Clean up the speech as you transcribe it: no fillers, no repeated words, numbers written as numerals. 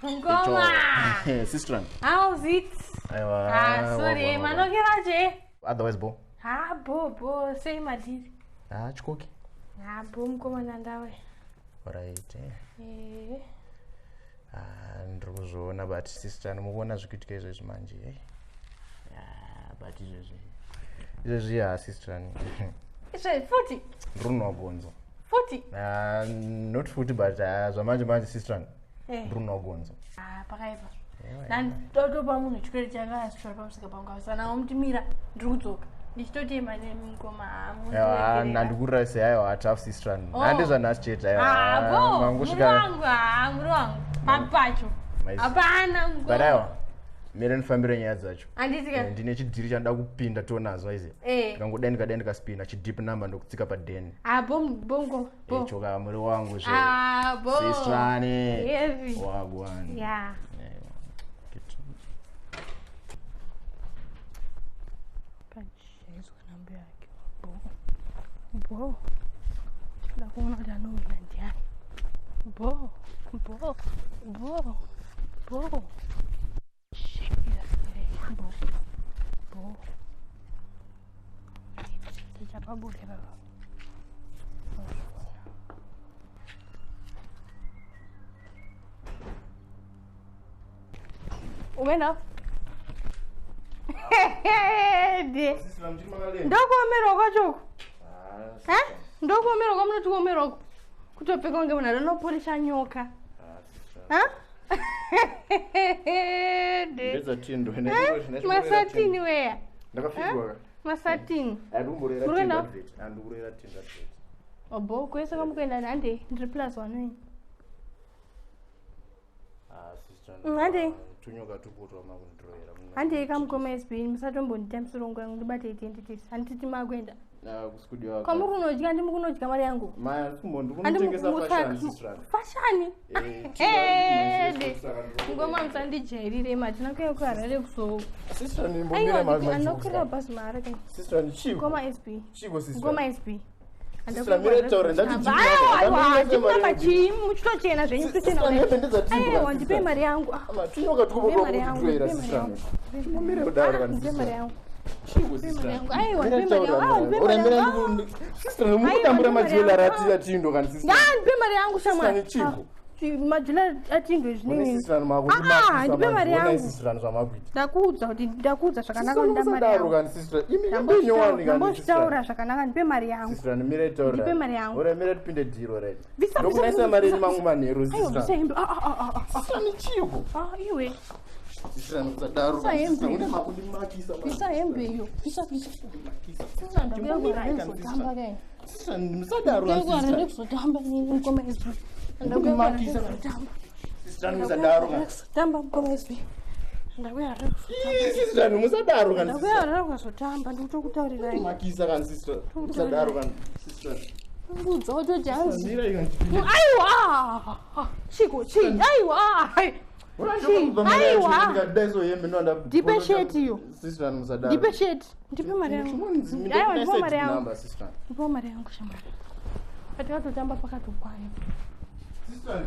Ngoma. Sister. How's it? Sorry, manokeraje? Otherwise, bo. Bo, say madiri. Chikoki. Bo mkoma nandawe. Alright. Ndikuzoona but sister nomukuona zvikuitika izvezvi manje. But izvezvi sister. Izvezvi futi? Ndinogona. Futi? Not futi but zvamanje sister. Ndinogona. Pakaipa. Ndotopa munhu chikwereti changa asitwara pamusika pangu asana omutimira ndiri kudzoka. Ndichitotema nemukoma nandikurira seaiwa hatafu sister. Handizvanhasi chete aiwa. Muri wangu. Papacho. Hapana ngoma. But aiwa. Mire ndifambire nyaya dzacho. Handitika. Ndine chidhiri chandoda kupinda tonazo ize. Ndikangoda ndikaspinda chidip number ndokutsika padeni. Bongo. Choka muri wangu zve. Sister. Heavy. Wagwan. Yeah. Bo. La kuona dano nandiani. Bo. Bo. Tachapa bule baba. Umeenda? Ndokuomera kwachoko. Ndokuomera kwamunotikuomera kutopfeka kunge munhu anoporesha nyoka. Masatini weya. Masatini. Murenda? Obo, kwese kamukuenda nande ndiri +1. Nande. Tunyoka tukutwa makundroera. Hande kamukoma SP musatombondita musoro wangu ndibate identities. Handiti makwenda. Kusikudiwa wako. Kwa muru unodya ndi mukunodya mari yangu. Maya kumondo kunotengesa fashion sister. Fashion? Ngoma musandijairire matina kuya kuharare kuso. Sister ni mbomira mazi. Anokwira basi mara kai. Sister ni chico. Ngoma SP. Chico sister. Ngoma SP. Sister mire taure ndati chico. Chimuna machi muchitochena zvenyu kuchena. Aiwa ndipe mari yangu. Tunyoka tukupopa kutwera sister. Mire udaro kan ndipe mari yangu. Chico sister. Aiwa ndipe mari yangu. Sister nomutambura majela ratindo kan sister. Ndipe mari yangu shamwa. Sister ni chico. Majela atindo zvinenge. Sister makudima. Ndipe mari yangu. Sister zvamakuita. Ndakuudza zvakanaka ndamari yangu. Ndaro kan sister. Imi nyowani kan sister. Taura zvakanaka ndipe mari yangu. Sister mire taura. Ndipe mari yangu. Ora mire tupinde diro right. Ndokunaisa mari mangu manheru sister. Sister ni chico. Iwe. Sister nokudaro. Une makundi makisa. Pisa hembe iyo. Pisa. Sister ndakuya kuzotamba kai. Sister musadaro sister. Ndakuya kuzotamba ngoma izvi. Ndakuya makisa kuzotamba. Sister musadaro. Tamba ngoma izvi. Ndakuya kuzotamba. Sister musadaro kan. Ndakuya kuzotamba ndikutokutaurirai. Makisa kan sister. Musadaro kan sister. Ngudzo janzi. Aiwa. Chico. Aiwa. Ndipe sheti iyo. Sister musadaro. Ndipe sheti. Ndipe mari yangu. Aiwa ndipe mari yangu. Ndipe mari yangu shamara. Katika tutamba paka tukwayo. Sister.